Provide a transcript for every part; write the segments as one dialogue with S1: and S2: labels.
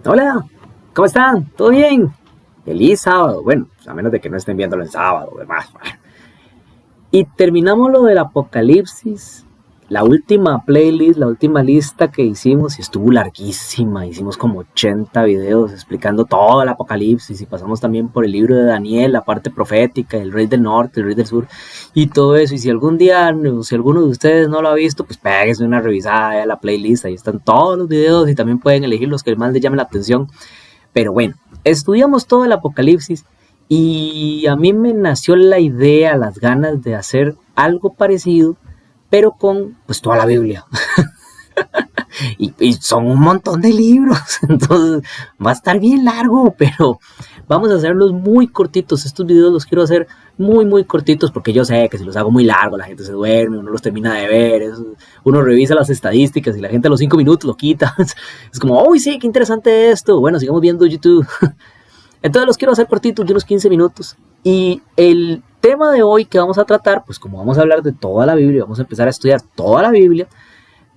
S1: Hola, ¿cómo están? ¿Todo bien? Feliz sábado. Bueno, a menos de que no estén viéndolo en sábado o demás. Y terminamos lo del Apocalipsis. La última playlist, la última lista que hicimos, y estuvo larguísima. Hicimos como 80 videos explicando todo el Apocalipsis. Y pasamos también por el libro de Daniel, la parte profética, el rey del norte, el rey del sur, y todo eso. Y si algún día, si alguno de ustedes no lo ha visto, pues péguense una revisada a la playlist. Ahí están todos los videos y también pueden elegir los que más les llamen la atención. Pero bueno, estudiamos todo el Apocalipsis y a mí me nació la idea, las ganas de hacer algo parecido, pero con pues toda la Biblia. y son un montón de libros, entonces va a estar bien largo, pero vamos a hacerlos muy cortitos. Estos videos los quiero hacer muy cortitos porque yo sé que si los hago muy largos la gente se duerme, uno los termina de ver, uno revisa las estadísticas y la gente a los 5 minutos lo quita. Es como, uy, sí, qué interesante esto. Bueno, sigamos viendo YouTube. Entonces los quiero hacer cortitos, de unos 15 minutos. Y el tema de hoy que vamos a tratar, pues como vamos a hablar de toda la Biblia, vamos a empezar a estudiar toda la Biblia,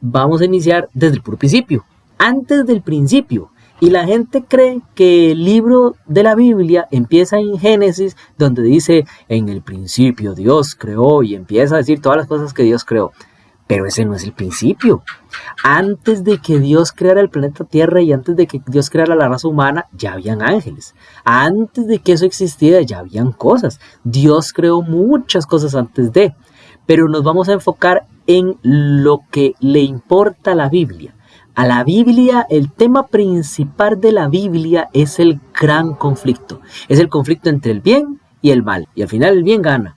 S1: vamos a iniciar desde el puro principio, antes del principio. Y la gente cree que el libro de la Biblia empieza en Génesis, donde dice, en el principio Dios creó, y empieza a decir todas las cosas que Dios creó. Pero ese no es el principio. Antes de que Dios creara el planeta Tierra y antes de que Dios creara la raza humana, ya habían ángeles. Antes de que eso existiera, ya habían cosas. Dios creó muchas cosas antes de. Pero nos vamos a enfocar en lo que le importa a la Biblia. A la Biblia, el tema principal de la Biblia es el gran conflicto. Es el conflicto entre el bien y el mal. Y al final el bien gana.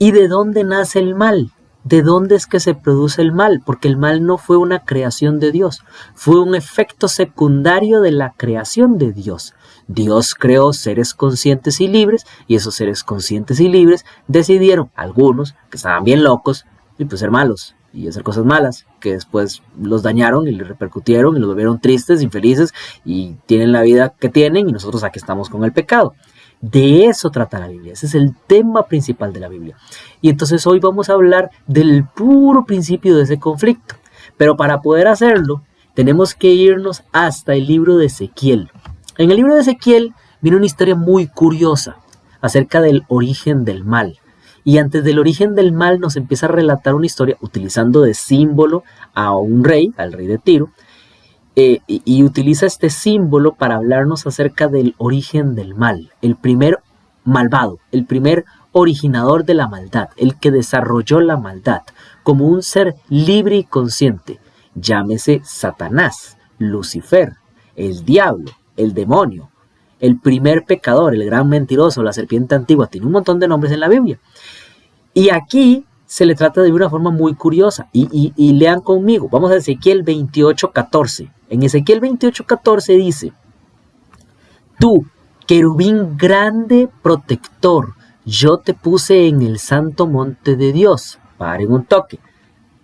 S1: ¿Y de dónde nace el mal? ¿De dónde es que se produce el mal? Porque el mal no fue una creación de Dios. Fue un efecto secundario de la creación de Dios. Dios creó seres conscientes y libres, y esos seres conscientes y libres decidieron, algunos que estaban bien locos, y pues ser malos y hacer cosas malas, que después los dañaron y les repercutieron y los volvieron tristes, infelices, y tienen la vida que tienen, y nosotros aquí estamos con el pecado. De eso trata la Biblia, ese es el tema principal de la Biblia. Y entonces hoy vamos a hablar del puro principio de ese conflicto. Pero para poder hacerlo, tenemos que irnos hasta el libro de Ezequiel. En el libro de Ezequiel viene una historia muy curiosa acerca del origen del mal. Y antes del origen del mal nos empieza a relatar una historia utilizando de símbolo a un rey, al rey de Tiro, y utiliza este símbolo para hablarnos acerca del origen del mal, el primer malvado, el primer originador de la maldad, el que desarrolló la maldad como un ser libre y consciente, llámese Satanás, Lucifer, el diablo, el demonio, el primer pecador, el gran mentiroso, la serpiente antigua, tiene un montón de nombres en la Biblia. Y aquí se le trata de una forma muy curiosa. Y lean conmigo. Vamos a Ezequiel 28:14. En Ezequiel 28:14 dice: Tú, querubín grande protector, yo te puse en el santo monte de Dios. Paren un toque.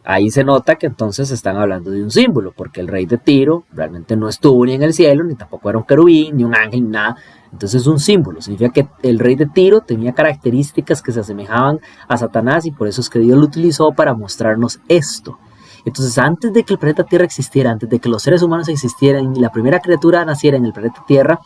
S1: Ahí se nota que entonces están hablando de un símbolo, porque el rey de Tiro realmente no estuvo ni en el cielo, ni tampoco era un querubín, ni un ángel, ni nada. Entonces es un símbolo, significa que el rey de Tiro tenía características que se asemejaban a Satanás, y por eso es que Dios lo utilizó para mostrarnos esto. Entonces, antes de que el planeta Tierra existiera, antes de que los seres humanos existieran y la primera criatura naciera en el planeta Tierra,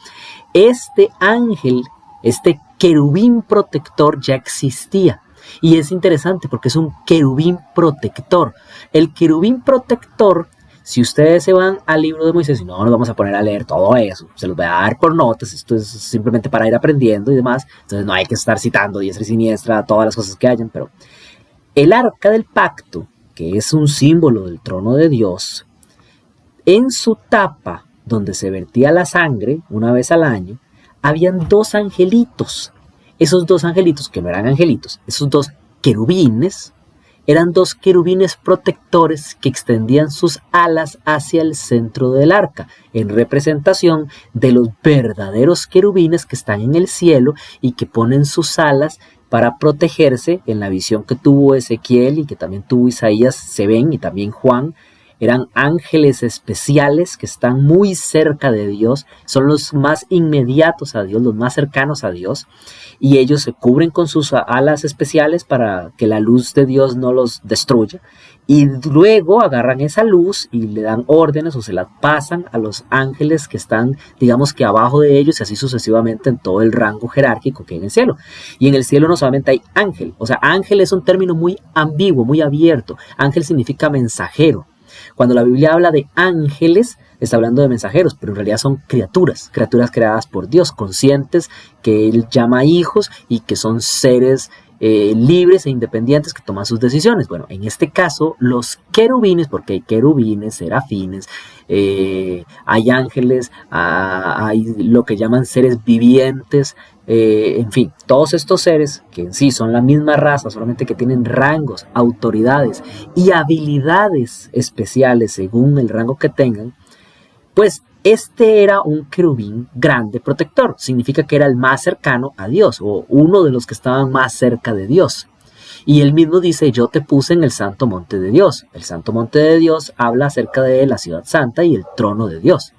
S1: este ángel, este querubín protector ya existía. Y es interesante porque es un querubín protector. El querubín protector, si ustedes se van al libro de Moisés, y no nos vamos a poner a leer todo eso, se los voy a dar por notas, esto es simplemente para ir aprendiendo y demás, entonces no hay que estar citando diestra y siniestra todas las cosas que hayan, pero el arca del pacto, que es un símbolo del trono de Dios, en su tapa, donde se vertía la sangre una vez al año, habían dos angelitos. Esos dos angelitos, que no eran angelitos, esos dos querubines, eran dos querubines protectores que extendían sus alas hacia el centro del arca, en representación de los verdaderos querubines que están en el cielo y que ponen sus alas para protegerse. En la visión que tuvo Ezequiel y que también tuvo Isaías, se ven, y también Juan, Eran ángeles especiales que están muy cerca de Dios, son los más inmediatos a Dios, los más cercanos a Dios, y ellos se cubren con sus alas especiales para que la luz de Dios no los destruya. Y luego agarran esa luz y le dan órdenes o se la pasan a los ángeles que están, digamos que abajo de ellos, y así sucesivamente en todo el rango jerárquico que hay en el cielo. Y en el cielo no solamente hay ángel, o sea, ángel es un término muy ambiguo, muy abierto. Ángel significa mensajero. Cuando la Biblia habla de ángeles, está hablando de mensajeros, pero en realidad son criaturas creadas por Dios, conscientes, que Él llama hijos y que son seres libres e independientes que toman sus decisiones. Bueno, en este caso, los querubines, porque hay querubines, serafines, hay ángeles, hay lo que llaman seres vivientes, en fin, todos estos seres que en sí son la misma raza, solamente que tienen rangos, autoridades y habilidades especiales según el rango que tengan, pues este era un querubín grande protector. Significa que era el más cercano a Dios, o uno de los que estaban más cerca de Dios. Y él mismo dice, yo te puse en el santo monte de Dios. El santo monte de Dios habla acerca de la ciudad santa y el trono de Dios.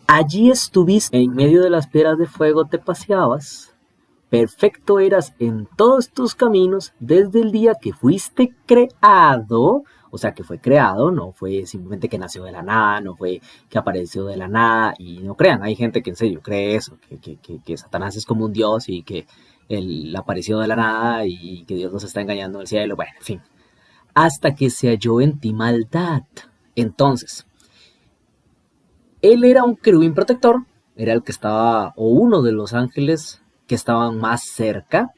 S1: Allí estuviste, en medio de las piedras de fuego te paseabas. Perfecto eras en todos tus caminos desde el día que fuiste creado. O sea, que fue creado, no fue simplemente que nació de la nada, no fue que apareció de la nada. Y no crean, hay gente que en serio cree eso, que Satanás es como un dios y que él apareció de la nada y que Dios nos está engañando en el cielo. Bueno, en fin. Hasta que se halló en ti maldad. Entonces, él era un querubín protector, era el que estaba, o uno de los ángeles que estaban más cerca.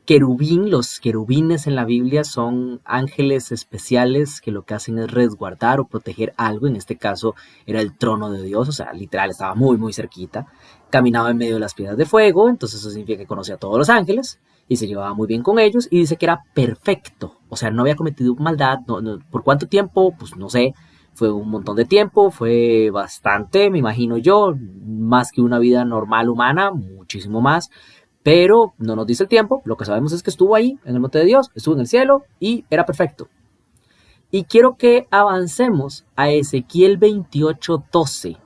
S1: Querubín, los querubines en la Biblia son ángeles especiales que lo que hacen es resguardar o proteger algo. En este caso era el trono de Dios, o sea, literal estaba muy muy cerquita. Caminaba en medio de las piedras de fuego, entonces eso significa que conocía a todos los ángeles y se llevaba muy bien con ellos, y dice que era perfecto, o sea, no había cometido maldad. ¿Por cuánto tiempo? Pues no sé, fue un montón de tiempo, fue bastante, me imagino yo, más que una vida normal humana, muchísimo más. Pero no nos dice el tiempo, lo que sabemos es que estuvo ahí, en el monte de Dios, estuvo en el cielo y era perfecto. Y quiero que avancemos a Ezequiel 28:12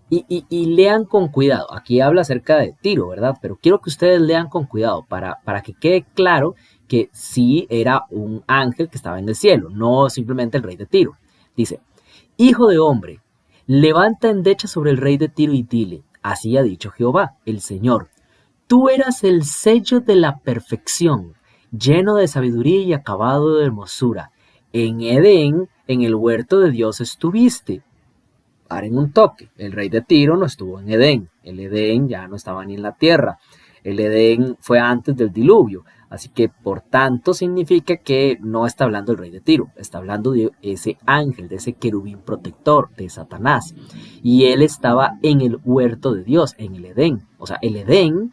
S1: y lean con cuidado. Aquí habla acerca de Tiro, ¿verdad? Pero quiero que ustedes lean con cuidado para que quede claro que sí era un ángel que estaba en el cielo, no simplemente el rey de Tiro. Dice, hijo de hombre, levanta endecha sobre el rey de Tiro y dile, así ha dicho Jehová, el Señor. Tú eras el sello de la perfección, lleno de sabiduría y acabado de hermosura. En Edén, en el huerto de Dios estuviste. Paren un toque, el rey de Tiro no estuvo en Edén. El Edén ya no estaba ni en la tierra. El Edén fue antes del diluvio. Así que, por tanto, significa que no está hablando el rey de Tiro. Está hablando de ese ángel, de ese querubín protector, de Satanás. Y él estaba en el huerto de Dios, en el Edén. O sea, el Edén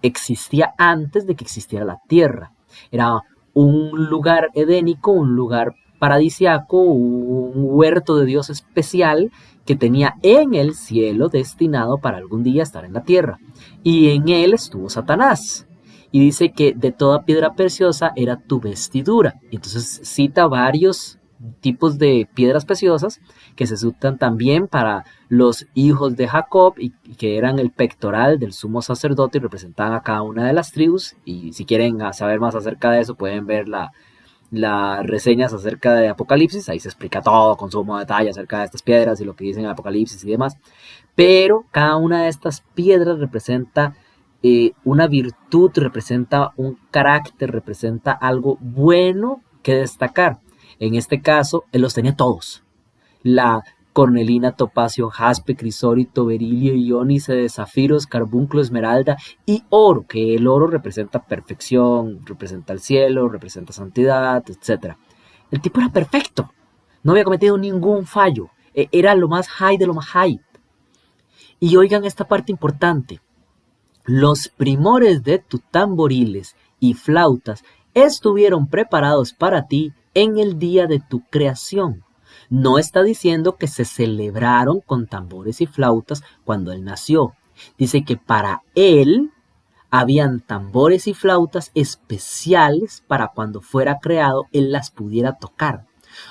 S1: existía antes de que existiera la tierra. Era un lugar edénico, un lugar paradisiaco, un huerto de Dios especial que tenía en el cielo destinado para algún día estar en la tierra. Y en él estuvo Satanás. Y dice que de toda piedra preciosa era tu vestidura. Entonces cita varios tipos de piedras preciosas que se usan también para los hijos de Jacob y que eran el pectoral del sumo sacerdote y representaban a cada una de las tribus. Y si quieren saber más acerca de eso, pueden ver las reseñas acerca de Apocalipsis. Ahí se explica todo con sumo detalle acerca de estas piedras y lo que dicen en Apocalipsis y demás. Pero cada una de estas piedras representa una virtud, representa un carácter, representa algo bueno que destacar. En este caso, él los tenía todos. La cornelina, topacio, jaspe, crisólito, berilio, iónice de zafiros, carbunclo, esmeralda y oro, que el oro representa perfección, representa el cielo, representa santidad, etc. El tipo era perfecto, no había cometido ningún fallo, era lo más high de lo más high. Y oigan esta parte importante, los primores de tus tamboriles y flautas estuvieron preparados para ti en el día de tu creación. No está diciendo que se celebraron con tambores y flautas cuando él nació. Dice que para él habían tambores y flautas especiales para cuando fuera creado él las pudiera tocar.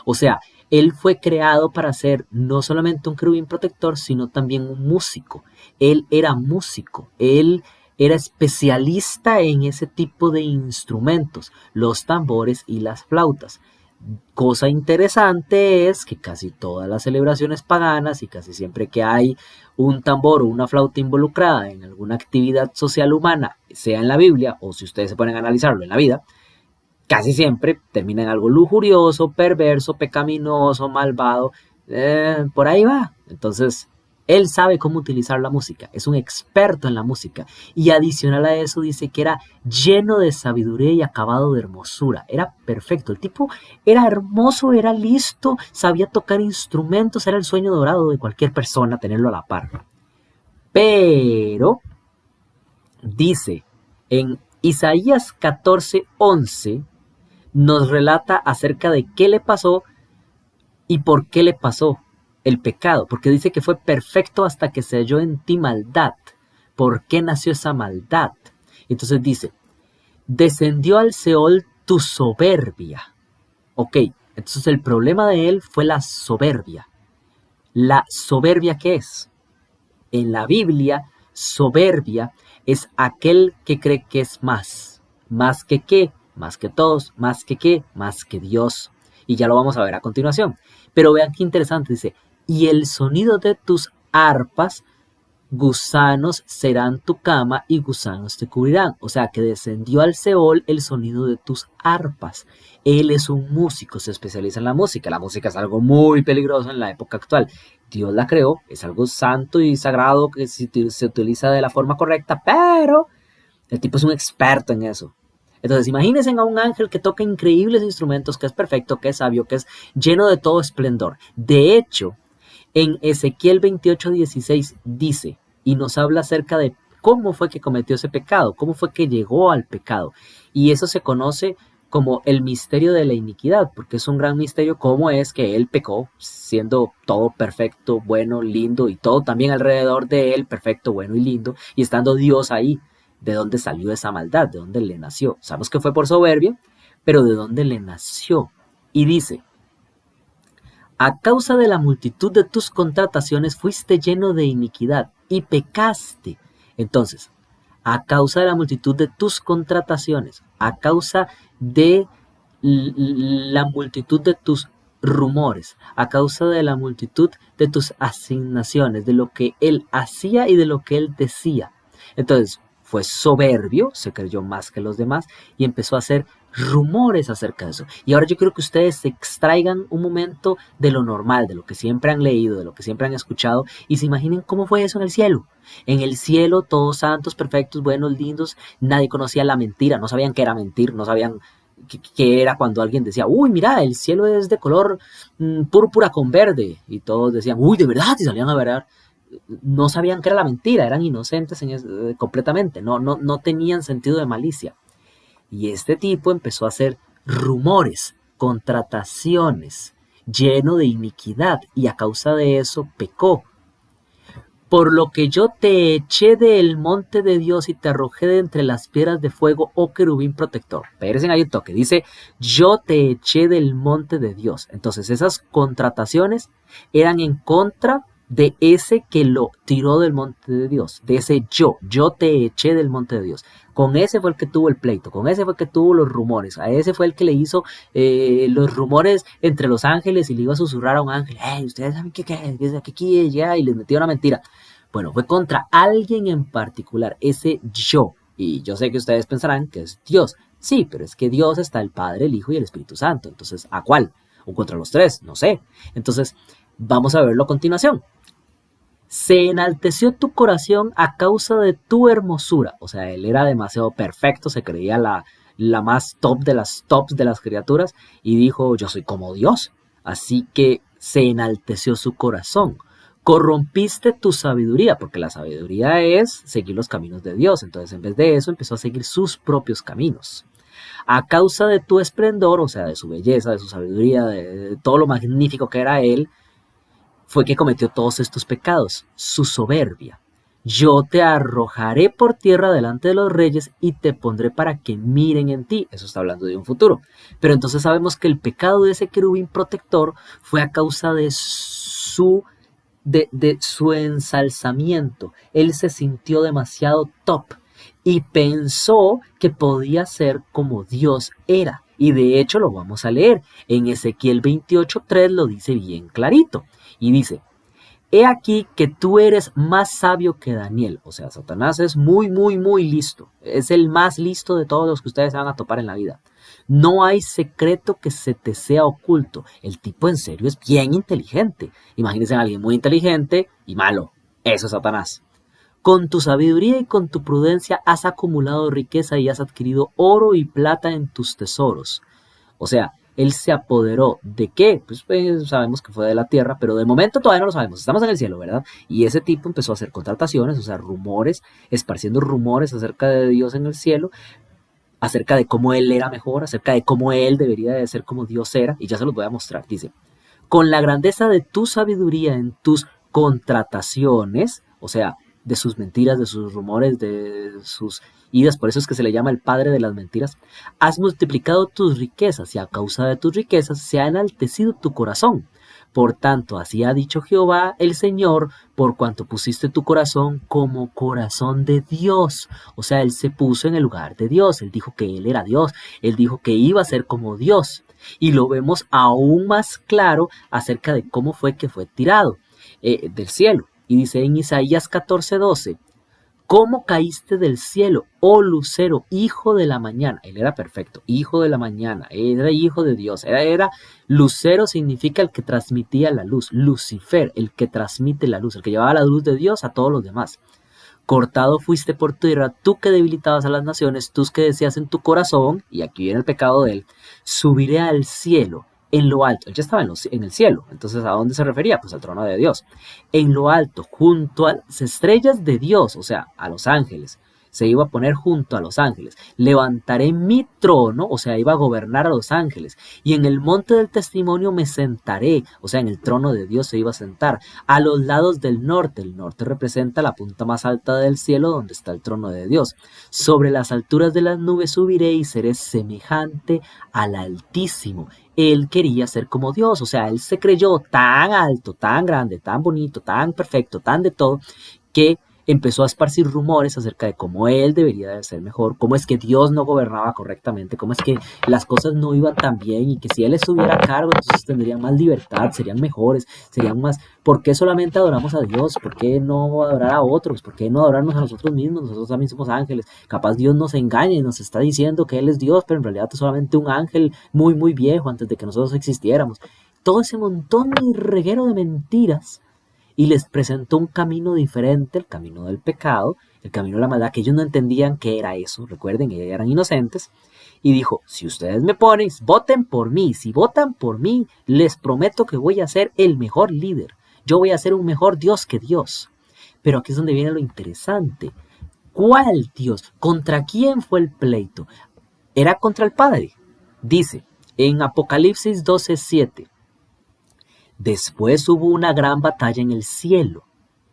S1: O sea, Él fue creado para ser no solamente un querubín protector, sino también un músico. Él era músico, él era especialista en ese tipo de instrumentos, los tambores y las flautas. Cosa interesante es que casi todas las celebraciones paganas y casi siempre que hay un tambor o una flauta involucrada en alguna actividad social humana, sea en la Biblia o si ustedes se ponen a analizarlo en la vida, casi siempre termina en algo lujurioso, perverso, pecaminoso, malvado, por ahí va. Entonces, él sabe cómo utilizar la música, es un experto en la música. Y adicional a eso dice que era lleno de sabiduría y acabado de hermosura. Era perfecto, el tipo era hermoso, era listo, sabía tocar instrumentos, era el sueño dorado de cualquier persona tenerlo a la par. Pero, dice en Isaías 14:11, nos relata acerca de qué le pasó y por qué le pasó el pecado, porque dice que fue perfecto hasta que se halló en ti maldad. ¿Por qué nació esa maldad? Entonces dice, descendió al Seol tu soberbia. Ok, entonces el problema de él fue la soberbia. ¿La soberbia qué es? En la Biblia, soberbia es aquel que cree que es más. ¿Más que qué? Más que todos, más que qué, más que Dios. Y ya lo vamos a ver a continuación. Pero vean qué interesante, dice, y el sonido de tus arpas, gusanos serán tu cama y gusanos te cubrirán. O sea que descendió al Seol el sonido de tus arpas. Él es un músico, se especializa en la música. La música es algo muy peligroso en la época actual. Dios la creó, es algo santo y sagrado que se utiliza de la forma correcta, pero el tipo es un experto en eso. Entonces, imagínense a un ángel que toca increíbles instrumentos, que es perfecto, que es sabio, que es lleno de todo esplendor. De hecho, en Ezequiel 28:16 dice, y nos habla acerca de cómo fue que cometió ese pecado, cómo fue que llegó al pecado. Y eso se conoce como el misterio de la iniquidad, porque es un gran misterio cómo es que él pecó, siendo todo perfecto, bueno, lindo, y todo también alrededor de él perfecto, bueno y lindo, y estando Dios ahí. ¿De dónde salió esa maldad? ¿De dónde le nació? Sabemos que fue por soberbia, pero ¿de dónde le nació? Y dice, a causa de la multitud de tus contrataciones fuiste lleno de iniquidad y pecaste. Entonces, a causa de la multitud de tus contrataciones, a causa de la multitud de tus rumores, a causa de la multitud de tus asignaciones, de lo que él hacía y de lo que él decía. Entonces, fue soberbio, se creyó más que los demás y empezó a hacer rumores acerca de eso. Y ahora yo quiero que ustedes se extraigan un momento de lo normal, de lo que siempre han leído, de lo que siempre han escuchado y se imaginen cómo fue eso en el cielo. En el cielo, todos santos, perfectos, buenos, lindos, nadie conocía la mentira, no sabían qué era mentir, no sabían qué era cuando alguien decía, uy, mira, el cielo es de color púrpura con verde. Y todos decían, uy, de verdad, y salían a ver. No sabían que era la mentira, eran inocentes completamente, no tenían sentido de malicia. Y este tipo empezó a hacer rumores, contrataciones, lleno de iniquidad, y a causa de eso pecó. Por lo que yo te eché del monte de Dios y te arrojé de entre las piedras de fuego, oh querubín protector. Espérense ahí un toque, dice, yo te eché del monte de Dios. Entonces esas contrataciones eran en contra de ese que lo tiró del monte de Dios, de ese yo te eché del monte de Dios. Con ese fue el que tuvo el pleito, con ese fue el que tuvo los rumores, a ese fue el que le hizo los rumores entre los ángeles y le iba a susurrar a un ángel, hey, ustedes saben qué quiere ya, y les metió una mentira. Bueno, fue contra alguien en particular, ese yo. Y yo sé que ustedes pensarán que es Dios. Sí, pero es que Dios está el Padre, el Hijo y el Espíritu Santo. Entonces, ¿a cuál? ¿O contra los tres? No sé. Entonces, vamos a verlo a continuación. Se enalteció tu corazón a causa de tu hermosura. O sea, él era demasiado perfecto, se creía la más top de las tops de las criaturas y dijo, yo soy como Dios. Así que se enalteció su corazón. Corrompiste tu sabiduría, porque la sabiduría es seguir los caminos de Dios. Entonces, en vez de eso, empezó a seguir sus propios caminos. A causa de tu esplendor, o sea, de su belleza, de su sabiduría, de todo lo magnífico que era él, fue que cometió todos estos pecados, su soberbia. yo te arrojaré por tierra delante de los reyes y te pondré para que miren en ti. Eso está hablando de un futuro. Pero entonces sabemos que el pecado de ese querubín protector fue a causa de su ensalzamiento. Él se sintió demasiado top y pensó que podía ser como Dios era. Y de hecho lo vamos a leer. En Ezequiel 28:3 lo dice bien clarito. Y dice: he aquí que tú eres más sabio que Daniel. O sea, Satanás es muy, muy, muy listo. Es el más listo de todos los que ustedes van a topar en la vida. No hay secreto que se te sea oculto. El tipo en serio es bien inteligente. Imagínense a alguien muy inteligente y malo. Eso es Satanás. Con tu sabiduría y con tu prudencia has acumulado riqueza y has adquirido oro y plata en tus tesoros. O sea, él se apoderó de qué, pues sabemos que fue de la tierra, pero de momento todavía no lo sabemos, estamos en el cielo, ¿verdad? Y ese tipo empezó a hacer contrataciones, o sea, rumores, esparciendo rumores acerca de Dios en el cielo, acerca de cómo él era mejor, acerca de cómo él debería de ser como Dios era, y ya se los voy a mostrar, dice: con la grandeza de tu sabiduría en tus contrataciones, o sea, de sus mentiras, de sus rumores, de sus idas, por eso es que se le llama el padre de las mentiras, has multiplicado tus riquezas y a causa de tus riquezas se ha enaltecido tu corazón. Por tanto, así ha dicho Jehová el Señor, por cuanto pusiste tu corazón como corazón de Dios. O sea, él se puso en el lugar de Dios, él dijo que él era Dios, él dijo que iba a ser como Dios. Y lo vemos aún más claro acerca de cómo fue que fue tirado del cielo. Y dice en Isaías 14:12: ¿cómo caíste del cielo, oh lucero, hijo de la mañana? Él era perfecto, hijo de la mañana, era hijo de Dios, lucero significa el que transmitía la luz, Lucifer, el que transmite la luz, el que llevaba la luz de Dios a todos los demás. Cortado fuiste por tierra, tú que debilitabas a las naciones, tú que decías en tu corazón, y aquí viene el pecado de él: subiré al cielo, en lo alto. Él ya estaba en el cielo, entonces ¿a dónde se refería? Pues al trono de Dios. En lo alto, junto a las estrellas de Dios, o sea, a los ángeles. Se iba a poner junto a los ángeles. Levantaré mi trono, o sea, iba a gobernar a los ángeles. Y en el monte del testimonio me sentaré, o sea, en el trono de Dios se iba a sentar. A los lados del norte, el norte representa la punta más alta del cielo donde está el trono de Dios. Sobre las alturas de las nubes subiré y seré semejante al Altísimo. Él quería ser como Dios, o sea, él se creyó tan alto, tan grande, tan bonito, tan perfecto, tan de todo, que empezó a esparcir rumores acerca de cómo él debería de ser mejor, cómo es que Dios no gobernaba correctamente, cómo es que las cosas no iban tan bien y que si él estuviera a cargo, entonces tendrían más libertad, serían mejores, serían más... ¿Por qué solamente adoramos a Dios? ¿Por qué no adorar a otros? ¿Por qué no adorarnos a nosotros mismos? Nosotros también somos ángeles. Capaz Dios nos engaña y nos está diciendo que Él es Dios, pero en realidad es solamente un ángel muy, muy viejo antes de que nosotros existiéramos. Todo ese montón de reguero de mentiras, y les presentó un camino diferente, el camino del pecado, el camino de la maldad, que ellos no entendían qué era eso, recuerden, ellos eran inocentes, y dijo: si ustedes me ponen, voten por mí, si votan por mí, les prometo que voy a ser el mejor líder, yo voy a ser un mejor Dios que Dios. Pero aquí es donde viene lo interesante. ¿Cuál Dios? ¿Contra quién fue el pleito? Era contra el Padre. Dice en Apocalipsis 12:7: después hubo una gran batalla en el cielo.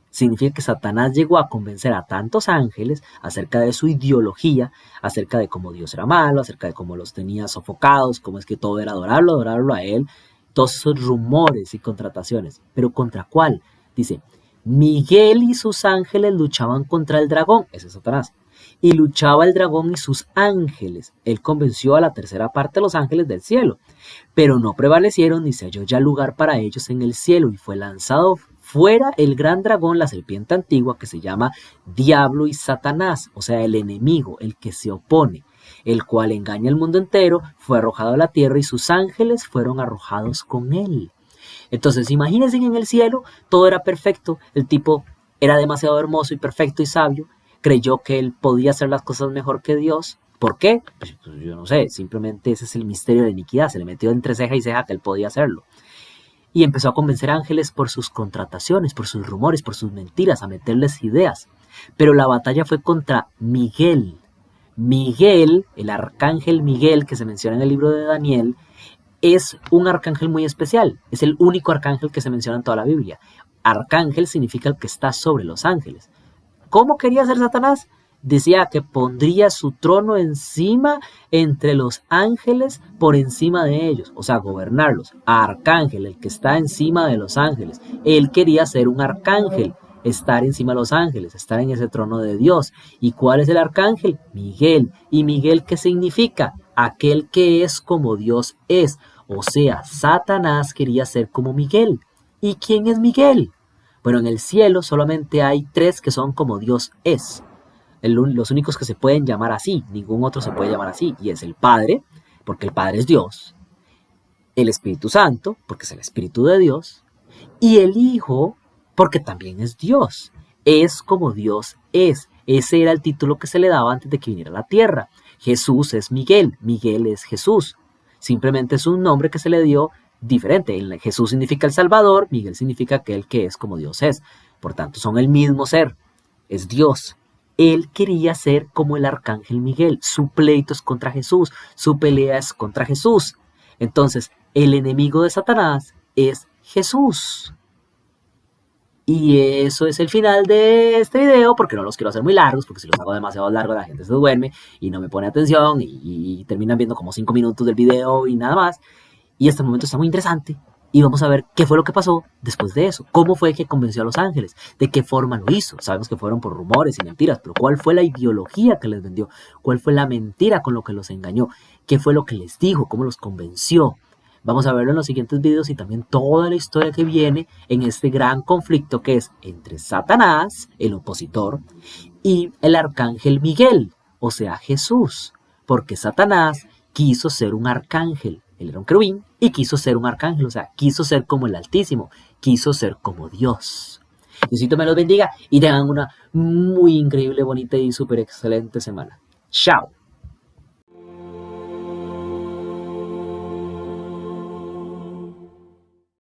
S1: Significa que Satanás llegó a convencer a tantos ángeles acerca de su ideología, acerca de cómo Dios era malo, acerca de cómo los tenía sofocados, cómo es que todo era adorarlo a él, todos esos rumores y contrataciones. ¿Pero contra cuál? Dice: Miguel y sus ángeles luchaban contra el dragón, ese es Satanás, y luchaba el dragón y sus ángeles. Él convenció a la tercera parte de los ángeles del cielo, pero no prevalecieron ni se halló ya lugar para ellos en el cielo, y fue lanzado fuera el gran dragón, la serpiente antigua, que se llama Diablo y Satanás, o sea, el enemigo, el que se opone, el cual engaña al mundo entero, fue arrojado a la tierra y sus ángeles fueron arrojados con él. Entonces, imagínense que en el cielo todo era perfecto, el tipo era demasiado hermoso y perfecto y sabio, creyó que él podía hacer las cosas mejor que Dios. ¿Por qué? Pues yo no sé, simplemente ese es el misterio de iniquidad, se le metió entre ceja y ceja que él podía hacerlo. Y empezó a convencer a ángeles por sus contrataciones, por sus rumores, por sus mentiras, a meterles ideas. Pero la batalla fue contra Miguel. Miguel, el arcángel Miguel que se menciona en el libro de Daniel, es un arcángel muy especial. Es el único arcángel que se menciona en toda la Biblia. Arcángel significa el que está sobre los ángeles. ¿Cómo quería ser Satanás? Decía que pondría su trono encima entre los ángeles, por encima de ellos, o sea, gobernarlos. Arcángel, el que está encima de los ángeles. Él quería ser un arcángel, estar encima de los ángeles, estar en ese trono de Dios. ¿Y cuál es el arcángel? Miguel. ¿Y Miguel qué significa? Aquel que es como Dios es. O sea, Satanás quería ser como Miguel. ¿Y quién es Miguel? Bueno, en el cielo solamente hay 3 que son como Dios es. Los únicos que se pueden llamar así, ningún otro se puede llamar así, y es el Padre, porque el Padre es Dios, el Espíritu Santo, porque es el Espíritu de Dios, y el Hijo, porque también es Dios, es como Dios es. Ese era el título que se le daba antes de que viniera a la tierra. Jesús es Miguel, Miguel es Jesús, simplemente es un nombre que se le dio diferente. Jesús significa el Salvador, Miguel significa aquel que es como Dios es, por tanto son el mismo ser, es Dios. Él quería ser como el arcángel Miguel. Su pleito es contra Jesús. Su pelea es contra Jesús. Entonces, el enemigo de Satanás es Jesús. Y eso es el final de este video, porque no los quiero hacer muy largos, porque si los hago demasiado largos la gente se duerme y no me pone atención y terminan viendo como 5 minutos del video y nada más. Y este momento está muy interesante. Y vamos a ver qué fue lo que pasó después de eso. ¿Cómo fue que convenció a los ángeles? ¿De qué forma lo hizo? Sabemos que fueron por rumores y mentiras, pero ¿cuál fue la ideología que les vendió? ¿Cuál fue la mentira con lo que los engañó? ¿Qué fue lo que les dijo? ¿Cómo los convenció? Vamos a verlo en los siguientes videos y también toda la historia que viene en este gran conflicto que es entre Satanás, el opositor, y el arcángel Miguel, o sea, Jesús. Porque Satanás quiso ser un arcángel. Él era un querubín y quiso ser un arcángel, o sea, quiso ser como el Altísimo, quiso ser como Dios. Diosito me los bendiga y tengan una muy increíble, bonita y súper excelente semana. Chao.